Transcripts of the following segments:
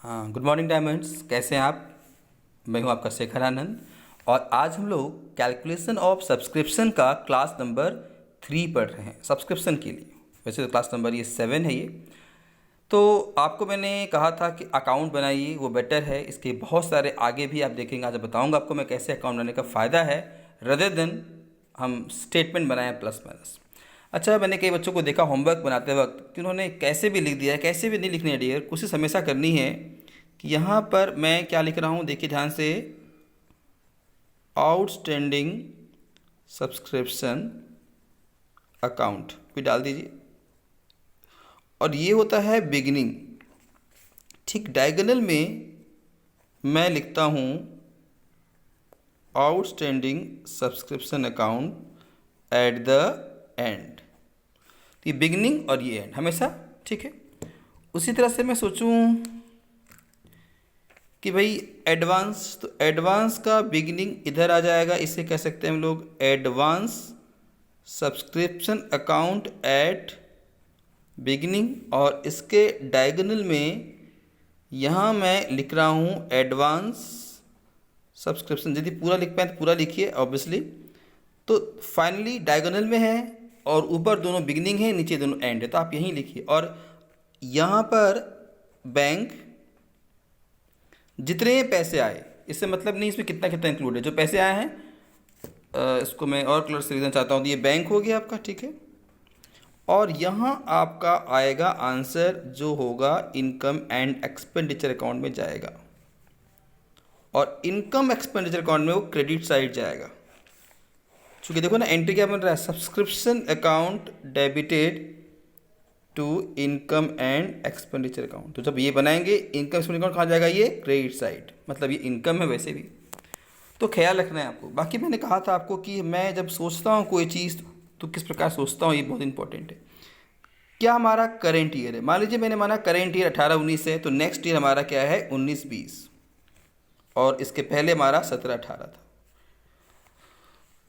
हाँ, good morning diamonds. कैसे हैं आप? मैं हूं आपका शेखर आनंद और आज हम लोग कैलकुलेशन ऑफ सब्सक्रिप्शन का क्लास नंबर 3 पढ़ रहे हैं सब्सक्रिप्शन के लिए। वैसे तो क्लास नंबर ये 7 है ये। तो आपको मैंने कहा था कि अकाउंट बनाइए, वो बेटर है। इसके बहुत सारे आगे भी आप देखेंगे, आज बताऊंगा आपको मैं कैसे अकाउंट बनाने का फ़ायदा है रदर देन हम स्टेटमेंट बनाएं प्लस माइनस। अच्छा, मैंने कई बच्चों को देखा होमवर्क बनाते वक्त कि उन्होंने कैसे भी लिख दिया है, कैसे भी नहीं लिखनी है डियर। कोशिश हमेशा करनी है कि यहाँ पर मैं क्या लिख रहा हूँ, देखिए ध्यान से, आउटस्टैंडिंग सब्सक्रिप्शन अकाउंट भी डाल दीजिए और ये होता है बिगिनिंग। ठीक डायगोनल में मैं लिखता हूँ outstanding subscription account at the end. तो ये बिगिनिंग और ये एंड हमेशा ठीक है। उसी तरह से मैं सोचूं कि भाई एडवांस, तो एडवांस का बिगिनिंग इधर आ जाएगा, इसे कह सकते हैं हम लोग advance subscription account at beginning. और इसके डायगोनल में यहाँ मैं लिख रहा हूँ एडवांस सब्सक्रिप्शन। यदि पूरा लिख पाए तो पूरा लिखिए ऑब्वियसली। तो फाइनली डायगोनल में है और ऊपर दोनों बिगिनिंग है, नीचे दोनों एंड है, तो आप यहीं लिखिए। और यहाँ पर बैंक जितने पैसे आए, इससे मतलब नहीं इसमें कितना कितना इंक्लूड है, जो पैसे आए हैं इसको मैं और कलर से लिखना चाहता हूँ। तो ये बैंक हो गया आपका, ठीक है। और यहाँ आपका आएगा आंसर जो होगा इनकम एंड एक्सपेंडिचर अकाउंट में जाएगा और इनकम एक्सपेंडिचर अकाउंट में वो क्रेडिट साइड जाएगा। चूँकि देखो ना एंट्री क्या बन रहा है, subscription account debited to income and expenditure account. तो जब ये बनाएंगे इनकम एक्सपेंडिचर अकाउंट कहाँ जाएगा, ये क्रेडिट साइड, मतलब ये इनकम है वैसे भी। तो ख्याल रखना है आपको। बाकी मैंने कहा था आपको कि मैं जब सोचता हूँ कोई चीज़ तो किस प्रकार सोचता हूँ, ये बहुत इंपॉर्टेंट है। क्या हमारा करेंट ईयर है, मान लीजिए मैंने माना करेंट ईयर 18-19 है, तो नेक्स्ट ईयर हमारा क्या है 19-20 और इसके पहले हमारा 17-18 था।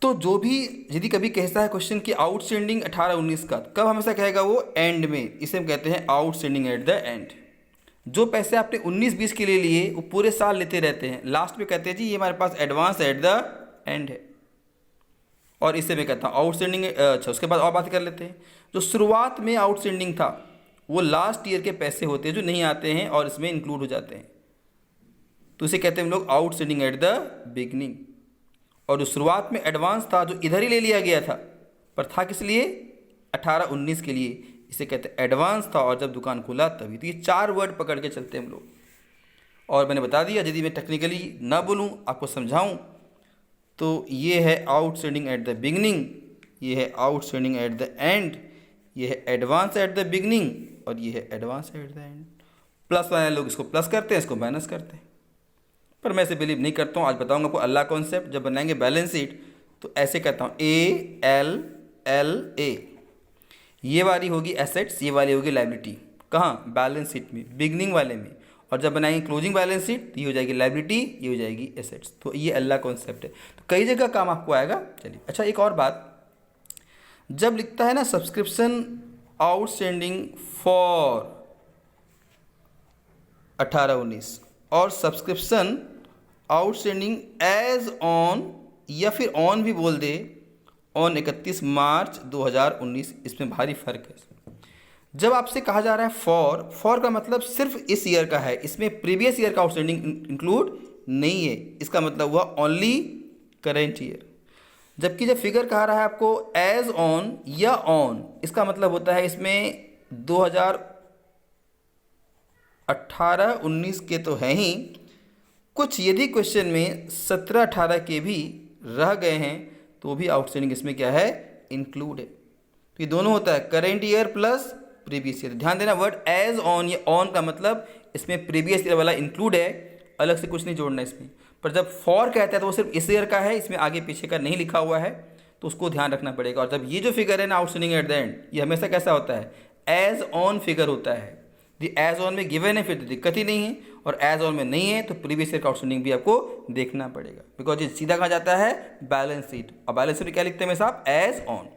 तो जो भी यदि कभी कहता है क्वेश्चन कि आउटस्टैंडिंग 18-19 का, कब हमेशा कहेगा वो एंड में, इसे हम कहते हैं आउटस्टैंडिंग एट द एंड। जो पैसे आपने 19-20 के लिए लिए वो पूरे साल लेते रहते हैं, लास्ट में कहते हैं जी ये हमारे पास एडवांस एट द एंड है, और इसे मैं कहता हूँ आउटस्टैंडिंग। अच्छा, उसके बाद और बात कर लेते हैं। जो शुरुआत में आउटस्टैंडिंग था वो लास्ट ईयर के पैसे होते हैं जो नहीं आते हैं और इसमें इंक्लूड हो जाते हैं, तो इसे कहते हैं हम लोग आउटस्टैंडिंग एट द बिगनिंग। और जो शुरुआत में एडवांस था जो इधर ही ले लिया गया था, पर था किस लिए, 18-19 के लिए, इसे कहते हैं एडवांस था और जब दुकान खुला तभी। तो ये 4 वर्ड पकड़ के चलते हैं हम लोग। और मैंने बता दिया, यदि मैं टेक्निकली ना बोलूँ आपको समझाऊँ, तो ये है आउटस्टैंडिंग एट द बिगनिंग, ये है आउटस्टैंडिंग एट द एंड, ये है एडवांस एट द बिगनिंग और ये है advance at the end. Plus वाले लोग इसको प्लस करते हैं, इसको माइनस करते हैं, पर मैं इसे बिलीव नहीं करता हूँ। आज बताऊंगा आपको अल्लाह कॉन्सेप्ट। जब बनाएंगे बैलेंस शीट तो ऐसे कहता हूँ ALLA, ये वाली होगी एसेट्स, ये वाली होगी लाइबिलिटी। कहाँ, बैलेंस शीट में, बिगनिंग वाले में। और जब बनाएंगे क्लोजिंग बैलेंस शीट तो ये हो जाएगी लाइबिलिटी, ये हो जाएगी एसेट्स। तो ये अल्लाह कॉन्सेप्ट है, तो कई जगह काम आपको आएगा। चलिए, अच्छा एक और बात, जब लिखता है ना सब्सक्रिप्शन आउटस्टैंडिंग फॉर 18-19 और सब्सक्रिप्शन आउटस्टैंडिंग एज ऑन, या फिर ऑन भी बोल दे, ऑन 31 मार्च 2019, इसमें भारी फर्क है। जब आपसे कहा जा रहा है फॉर का मतलब सिर्फ इस ईयर का है, इसमें प्रीवियस ईयर का आउटस्टैंडिंग इंक्लूड नहीं है, इसका मतलब हुआ ओनली करेंट ईयर। जबकि जब फिगर कहा रहा है आपको एज ऑन या ऑन, इसका मतलब होता है इसमें 2018-19 के तो हैं ही, कुछ यदि क्वेश्चन में 17-18 के भी रह गए हैं तो भी आउटस्टैंडिंग इसमें क्या है, इंक्लूड है। तो ये दोनों होता है current year plus previous year. ध्यान देना, वर्ड एज ऑन या ऑन का मतलब इसमें प्रीवियस ईयर वाला इंक्लूड है, अलग से कुछ नहीं जोड़ना इसमें। पर जब फॉर कहता है तो वो सिर्फ इस ईयर का है, इसमें आगे पीछे का नहीं लिखा हुआ है, तो उसको ध्यान रखना पड़ेगा। और जब ये जो फिगर है ना आउटस्टैंडिंग एट द एंड, ये हमेशा कैसा होता है, एज ऑन फिगर होता है। एज ऑन में गिवन है फिर तो दिक्कत ही नहीं है, और एज ऑन में नहीं है तो प्रीवियस ईयर का आउटस्टैंडिंग भी आपको देखना पड़ेगा, बिकॉज ये सीधा कहा जाता है बैलेंस शीट। और बैलेंस शीट क्या लिखते हैं मेरे साहब, एज ऑन।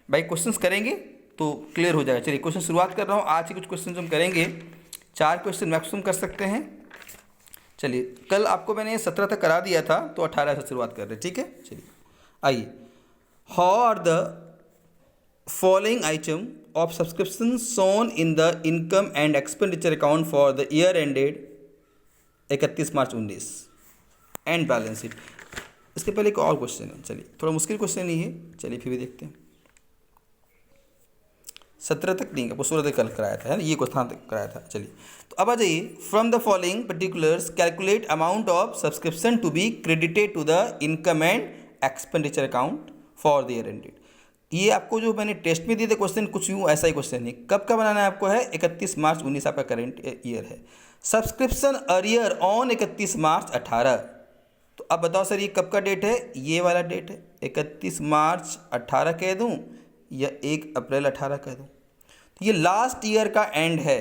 भाई क्वेश्चंस करेंगे तो क्लियर हो जाएगा। चलिए क्वेश्चन शुरुआत कर रहा हूँ। आज के कुछ क्वेश्चन हम करेंगे, 4 क्वेश्चन मैक्सिमम कर सकते हैं, चलिए, कल आपको मैंने 17 तक करा दिया था, तो 18 से शुरुआत कर रहे हैं, ठीक है। चलिए आइए, how are the following item of subscription shown in the income and expenditure account for the year ended 31 March 19 and balance sheet. इसके पहले एक और क्वेश्चन है, चलिए थोड़ा मुश्किल क्वेश्चन नहीं है, चलिए फिर भी देखते हैं। 17 तक नहीं, आपको 16 तक कल कराया था, है ना, ये क्वेश्चन तक कराया था। चलिए तो अब आ जाइए, from the following particulars calculate amount of subscription to be credited to the income and expenditure account for the year ended. ये आपको जो मैंने टेस्ट में दिए थे क्वेश्चन, कुछ यूँ ऐसा ही क्वेश्चन है। कब का बनाना है आपको है, 31 मार्च 19 आपका करेंट ईयर है। Subscription earlier on 31 March 18। तो अब बताओ सर, ये कब का डेट है, ये वाला डेट है, 31 मार्च 18 कह दूँ या 1 अप्रैल 18 कह दूँ। तो ये लास्ट ईयर का एंड है,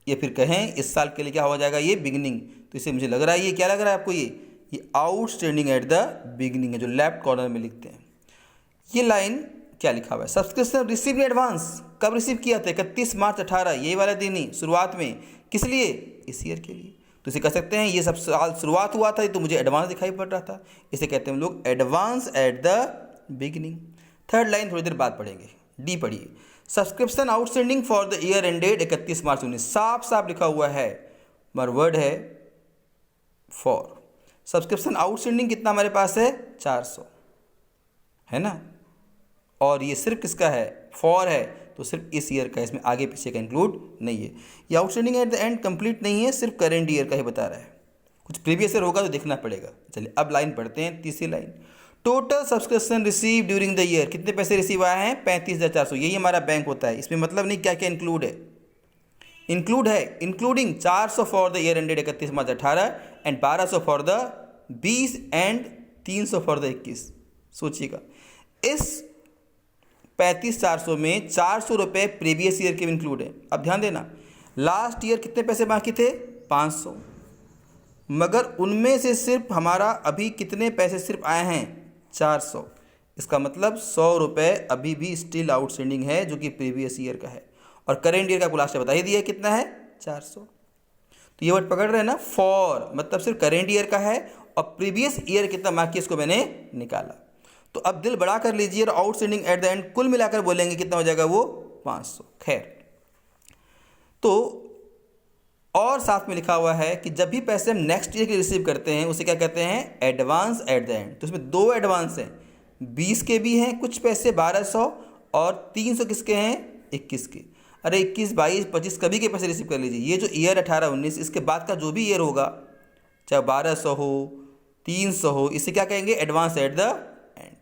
ये फिर कहें इस साल के लिए क्या हो जाएगा, ये बिगिनिंग। तो इसे मुझे लग रहा है, ये क्या लग रहा है आपको, ये आउटस्टैंडिंग एट द बिगिनिंग है, जो लेफ्ट कॉर्नर में लिखते हैं। ये लाइन क्या लिखा हुआ है, सब्सक्रिप्शन रिसीव इन एडवांस। कब रिसीव किया था, 31 मार्च 18, ये वाला दिन ही शुरुआत में। किस लिए, इस ईयर के लिए। तो इसे कह सकते हैं ये सब साल शुरुआत हुआ था, तो मुझे एडवांस दिखाई पड़ रहा था, इसे कहते हैं हम लोग advance at the beginning. Third line थोड़ी देर बाद पढ़ेंगे, डी पढ़िए। Subscription outstanding for the year ended 31 March 19, साफ साफ लिखा हुआ है, मगर वर्ड है फॉर। सब्सक्रिप्शन आउटस्टैंडिंग कितना हमारे पास है, 400, है ना, और ये सिर्फ किसका है, फॉर है, तो सिर्फ इस ईयर का, इसमें आगे पीछे का इंक्लूड नहीं है। ये outstanding at the end complete नहीं है, सिर्फ करेंट ईयर का ही बता रहा है, कुछ प्रीवियस ईयर होगा तो देखना पड़ेगा। चलिए अब लाइन पढ़ते हैं, तीसरी line. Total subscription receive during the year, कितने पैसे रिसीव आए हैं, 35,400। यही हमारा बैंक होता है, इसमें मतलब नहीं क्या क्या इंक्लूड है, इंक्लूड है including 400 for the year ended 31 March 18 and 1200 for the 20 and 300 for the 21। सोचिएगा, इस 35,400 में 400 रुपये प्रीवियस ईयर के इंक्लूड है। अब ध्यान देना, लास्ट ईयर कितने पैसे बाकी थे, 500, मगर उनमें से सिर्फ हमारा अभी कितने पैसे सिर्फ आए हैं, 400। इसका मतलब 100 रुपये अभी भी स्टिल आउटस्टैंडिंग है, जो कि प्रीवियस ईयर का है, और करेंट ईयर का कुल लास्ट बता ही दिया कितना है, 400। तो ये वर्ड पकड़ रहे हैं ना, फॉर मतलब सिर्फ करेंट ईयर का है, और प्रीवियस ईयर कितना बाकी इसको मैंने निकाला। तो अब दिल बड़ा कर लीजिए, और आउटस्टैंडिंग एट द एंड कुल मिलाकर बोलेंगे कितना हो जाएगा, वो 500। खैर, तो और साथ में लिखा हुआ है कि जब भी पैसे हम नेक्स्ट ईयर के रिसीव करते हैं उसे क्या कहते हैं, एडवांस एट द एंड। तो इसमें 2 एडवांस हैं, 20 के भी हैं कुछ पैसे 1200, और 300 किसके हैं, 21 के। अरे 21, 22, 25 कभी के पैसे रिसीव कर लीजिए। ये जो ईयर 18, 19 इसके बाद का जो भी ईयर होगा, चाहे 1200 हो, 300 हो, इसे क्या कहेंगे, एडवांस एट द एंड।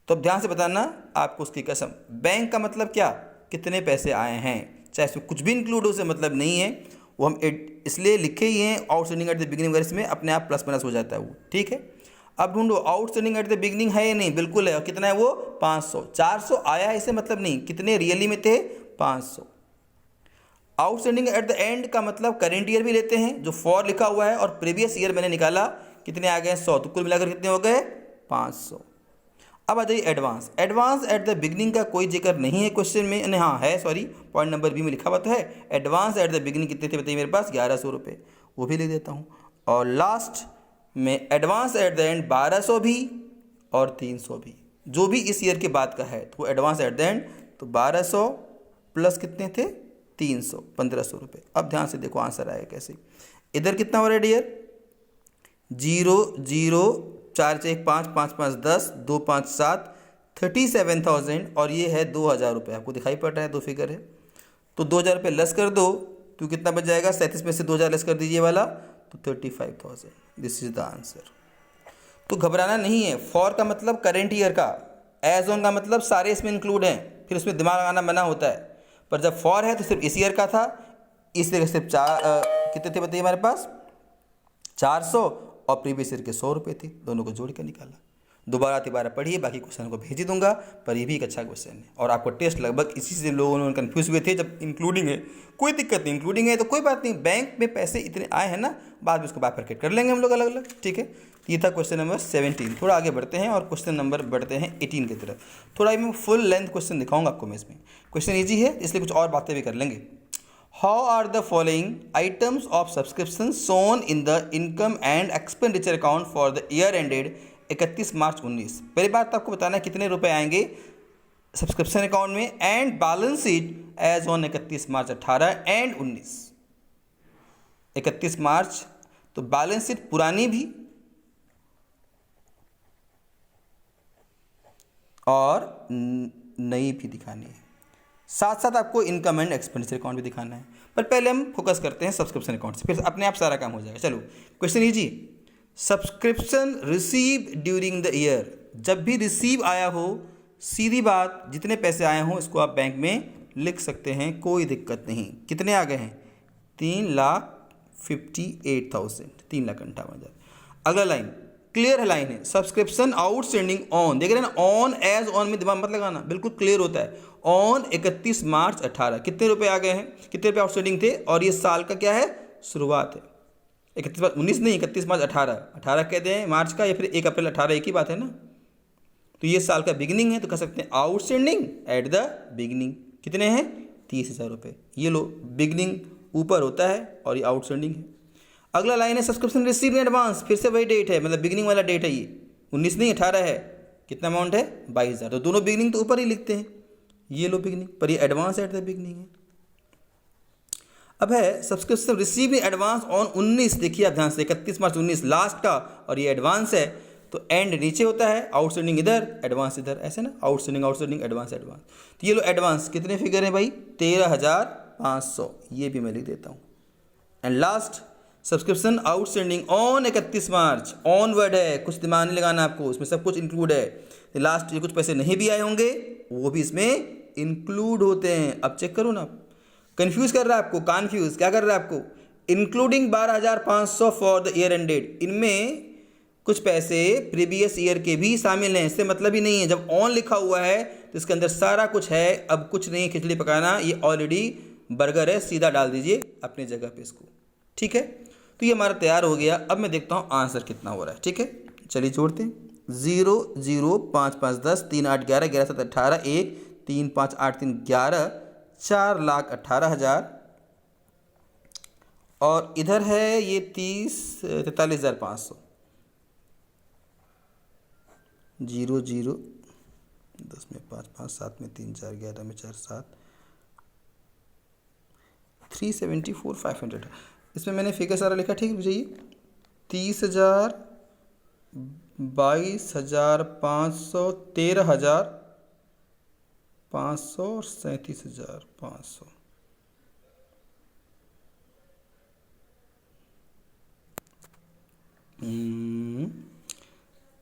तो अब ध्यान से बताना, आपको उसकी कसम। बैंक का मतलब क्या, कितने पैसे आए हैं, चाहे इसमें कुछ भी इंक्लूड हो, उसे मतलब नहीं है, वो हम इसलिए लिखे ही हैं आउटस्टैंडिंग एट द बिगिनिंग, वगैरह इसमें अपने आप प्लस माइनस हो जाता है वो, ठीक है। अब ढूंढो आउटस्टैंडिंग एट द बिगिनिंग है या नहीं, बिल्कुल है, और कितना है वो, 500। 400 आया है इसे मतलब नहीं, कितने रियली में थे, 500। आउटस्टैंडिंग एट द एंड का मतलब करेंट ईयर भी लेते हैं, जो फॉर लिखा हुआ है, और प्रीवियस ईयर मैंने निकाला, कितने आ गए, 100, तो कुल मिलाकर कितने हो गए, 500। अब आ जाइए advance. Advance at the beginning का कोई जिक्र नहीं है क्वेश्चन में, नहीं हाँ है, सॉरी, पॉइंट नंबर बी में लिखा हुआ तो है। एडवांस एट द बिगिनिंग कितने थे बताइए मेरे पास, 1100 रुपये, वो भी ले देता हूँ। और लास्ट में एडवांस एट द एंड 1200 भी और 300 भी, जो भी इस ईयर के बाद का है, तो वो एडवांस एट द एंड, तो 1200 प्लस कितने थे, 300, 1500 रुपये। अब ध्यान से देखो आंसर आएगा कैसे। इधर कितना हो रहा है डियर, 0 0 4 4 5 5 5 10 2 5 7 37,000, और ये है 2,000 रुपये, आपको दिखाई पड़ रहा है, 2 फिगर है, तो 2,000 रुपये लेस कर दो, तो कितना बच जाएगा, 37 में से 2,000 लेस कर दीजिए वाला, तो 35,000। This is the answer. तो घबराना नहीं है, फॉर का मतलब करेंट ईयर का, एज ऑन का मतलब सारे इसमें इंक्लूड हैं, फिर उसमें दिमाग लगाना मना होता है। पर जब फॉर है तो सिर्फ इस ईयर का था, इस ईयर सिर्फ कितने थे बताइए हमारे पास, 400, और प्रीवियस ईयर के 100 रुपये थे, दोनों को जोड़ कर निकाला। दोबारा तिबारा पढ़िए, बाकी क्वेश्चन को भेज ही दूंगा, पर ये भी एक अच्छा क्वेश्चन है, और आपको टेस्ट लगभग इसी से लोगों ने कन्फ्यूज हुए थे। जब इंक्लूडिंग है कोई दिक्कत नहीं, इंक्लूडिंग है तो कोई बात नहीं, बैंक में पैसे इतने आए हैं ना, बाद में उसको बाइफरकेट कर लेंगे हम लोग अलग अलग, ठीक है। ये था क्वेश्चन नंबर 17। थोड़ा आगे बढ़ते हैं और क्वेश्चन नंबर बढ़ते हैं 18 की तरफ। थोड़ा मैं फुल लेंथ क्वेश्चन दिखाऊंगा आपको मैं इसमें, क्वेश्चन ईजी है इसलिए कुछ और बातें भी कर लेंगे। How are the following items of subscription shown in the income and expenditure account for the year ended 31 March 19। पहली बात तो आपको बताना है कितने रुपए आएंगे सब्सक्रिप्शन अकाउंट में and balance sheet as on 31 March 18 and 19। 31 March तो बैलेंस शीट पुरानी भी और नई भी दिखानी है, साथ साथ आपको इनकम एंड एक्सपेंडिचर अकाउंट भी दिखाना है। पर पहले हम फोकस करते हैं सब्सक्रिप्शन अकाउंट से, फिर अपने आप सारा काम हो जाएगा। चलो क्वेश्चन लीजिए, subscription receive during the year. जब भी रिसीव आया हो, सीधी बात जितने पैसे आए हों इसको आप बैंक में लिख सकते हैं, कोई दिक्कत नहीं। कितने आ गए हैं? 3,58,000, 3,58,000। अगला लाइन क्लियर लाइन है, सब्सक्रिप्शन आउटस्टैंडिंग ऑन, देख रहे हैं ना, ऑन एज ऑन में दिमाग मत लगाना, बिल्कुल क्लियर होता है। ऑन 31 मार्च 18 कितने रुपए आ गए हैं, कितने रुपए आउटस्टैंडिंग थे, और ये साल का क्या है, शुरुआत है। 31 मार्च 19 नहीं, 31 मार्च 18 कहते हैं मार्च का, या फिर 1 अप्रैल 18, एक ही बात है ना। तो ये साल का बिगिनिंग है, तो कह सकते हैं आउटस्टैंडिंग एट द बिगिनिंग। कितने हैं? 30,000 रुपये। ये लो, बिगिनिंग ऊपर होता है और ये आउटस्टैंडिंग है। अगला लाइन है सब्सक्रिप्शन रिसीव इन एडवांस, फिर से वही डेट है, मतलब बिगिनिंग वाला डेट है, ये 19 नहीं 18 है। कितना अमाउंट है? 22,000। तो दोनों बिगिनिंग तो ऊपर ही लिखते हैं, ये लो बिगिनिंग, पर ये एडवांस एट द बिगिनिंग है। अब है subscription receive in advance on 19, देखिए आप ध्यान से, 31 मार्च 19 लास्ट का, और ये एडवांस है, तो एंड नीचे होता है, आउटस्टैंडिंग इधर, एडवांस इधर, ऐसे ना, आउटस्टैंडिंग एडवांस एडवांस। तो ये लो एडवांस कितने फिगर है भाई? 13,500, ये भी मैं लिख देता हूँ। And last subscription outstanding on 31 March, on word है, कुछ दिमाग नहीं लगाना आपको, इसमें सब कुछ इंक्लूड है। लास्ट ये कुछ पैसे नहीं भी आए होंगे वो भी इसमें इंक्लूड होते हैं। अब चेक करो ना, कंफ्यूज कर रहा है आपको, कन्फ्यूज क्या कर रहा है आपको? Including 12,500 for the year ended, इनमें कुछ पैसे प्रीवियस ईयर के भी शामिल हैं, इससे मतलब ही नहीं है। जब ऑन लिखा हुआ है तो इसके अंदर सारा कुछ है, अब कुछ नहीं खिचड़ी पकाना, ये ऑलरेडी बर्गर है, सीधा डाल दीजिए अपनी जगह पे इसको, ठीक है। तो ये हमारा तैयार हो गया। अब मैं देखता हूँ आंसर कितना हो रहा है, ठीक है। चलिए जोड़ते हैं, 0 0 5 5 10 3 8 11 11 7 18 1 3 5 8 3 11 4,18,000, और इधर है ये 43,500। 0 0 10 में 5 5 7 में 3 4 11 में 4 7 374,500। इसमें मैंने फिगर सारा लिखा, ठीक है। चाहिए 30,000, 22,500, 13,500 और 37,500।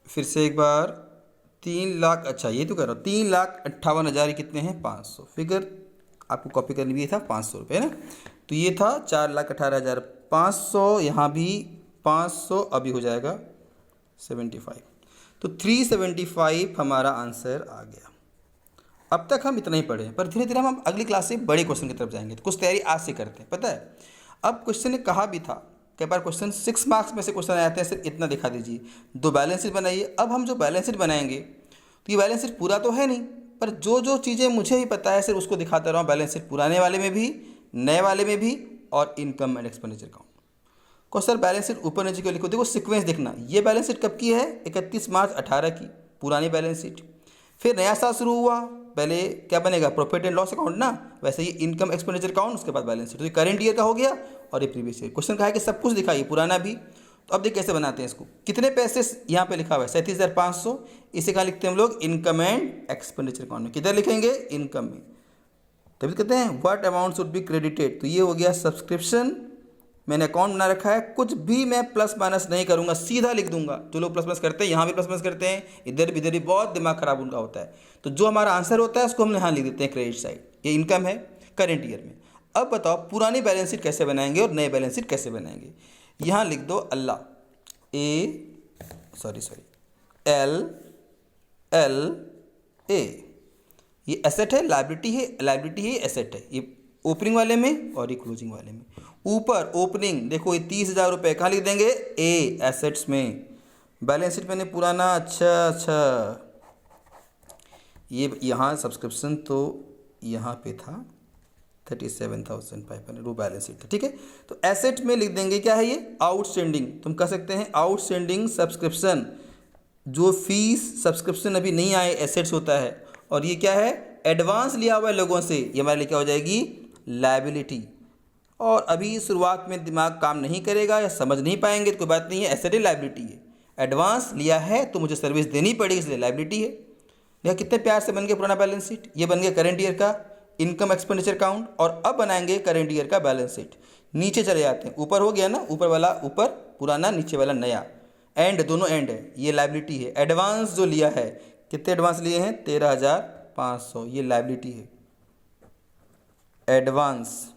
फिर से एक बार, 3 लाख, अच्छा ये तो कह रहा हूँ 3,58,000 कितने हैं? 500। फिगर आपको कॉपी करनी भी था, 500 रुपये ना, तो ये था 4,18,500, यहाँ भी 500, अभी हो जाएगा 75। तो 375 हमारा आंसर आ गया। अब तक हम इतना ही पढ़े हैं, पर धीरे धीरे हम अगली क्लास से बड़े क्वेश्चन की तरफ जाएंगे, तो कुछ तैयारी आज से करते हैं, पता है। अब क्वेश्चन ने कहा भी था, कई बार क्वेश्चन 6 मार्क्स में से क्वेश्चन आते हैं, सिर्फ इतना दिखा दीजिए, 2 बैलेंस शीट बनाइए। अब हम जो बैलेंस शीट बनाएंगे, तो ये बैलेंस शीट पूरा तो है नहीं, पर जो जो चीज़ें मुझे ही पता है सिर्फ उसको दिखाता रहा हूँ। बैलेंस शीट पुराने वाले में भी, नए वाले में भी, और इनकम एंड एक्सपेंडिचर अकाउंट को। सर बैलेंस शीट ऊपर नीचे क्यों लिखो? देखो सीक्वेंस देखना, ये बैलेंस शीट कब की है? 31 मार्च 18 की, पुरानी बैलेंस शीट। फिर नया साल शुरू हुआ, पहले क्या बनेगा? प्रॉफिट एंड लॉस अकाउंट ना, वैसे ही इनकम एक्सपेंडिचर अकाउंट, उसके बाद बैलेंस शीट। तो ये करंट ईयर का हो गया और ये प्रीवियस ईयर। क्वेश्चन कहा है कि सब कुछ दिखाइए, पुराना भी। तो अब देखिए कैसे बनाते हैं इसको। कितने पैसे यहाँ पे लिखा हुआ है? 37,500। इसे कहाँ लिखते हैं हम लोग? इनकम एंड एक्सपेंडिचर अकाउंट में। किधर लिखेंगे? इनकम में। तभी कहते हैं what amount should be credited. तो ये हो गया सब्सक्रिप्शन, मैंने अकाउंट बना रखा है, कुछ भी मैं प्लस माइनस नहीं करूंगा, सीधा लिख दूंगा। जो लोग प्लस माइनस करते हैं, यहाँ भी प्लस माइनस करते हैं, इधर भी बहुत दिमाग खराब उनका होता है। तो जो हमारा आंसर होता है उसको हम यहाँ लिख देते हैं क्रेडिट साइड। ये इनकम है करेंट ईयर में। अब बताओ पुरानी बैलेंस शीट कैसे बनाएंगे और नए बैलेंस शीट कैसे बनाएंगे। यहाँ लिख दो अल्लाह, एल ए। ये एसेट है, लायबिलिटी है, एसेट है। ये ओपनिंग वाले में और ये क्लोजिंग वाले में। ऊपर ओपनिंग देखो, ये 30,000 रुपये कहाँ लिख देंगे? ए, एसेट्स में। बैलेंस शीट मैंने पुराना, अच्छा ये यहाँ सब्सक्रिप्शन तो यहाँ पे था 37,500 वो बैलेंस शीट था, ठीक है। तो एसेट में लिख देंगे क्या है ये, आउटस्टैंडिंग। तुम कह सकते हैं आउटस्टैंडिंग सब्सक्रिप्शन, जो फीस सब्सक्रिप्शन अभी नहीं आए एसेट्स होता है। और ये क्या है, एडवांस लिया हुआ है लोगों से, ये हमारे लिए क्या हो जाएगी, लायबिलिटी। और अभी शुरुआत में दिमाग काम नहीं करेगा या समझ नहीं पाएंगे तो कोई बात नहीं है, एसेट है लायबिलिटी है। एडवांस लिया है तो मुझे सर्विस देनी पड़ेगी, इसलिए लायबिलिटी है। यह कितने प्यार से बन गया पुराना बैलेंस शीट, ये बन गया करंट ईयर का इनकम एक्सपेंडिचर अकाउंट। और अब बनाएंगे करंट ईयर का बैलेंस शीट। नीचे चले जाते हैं, ऊपर हो गया ना, ऊपर वाला ऊपर पुराना, नीचे वाला नया, एंड दोनों एंड है, ये लायबिलिटी है। एडवांस जो लिया है, कितने एडवांस लिए हैं, 13,500, ये लायबिलिटी है। एडवांस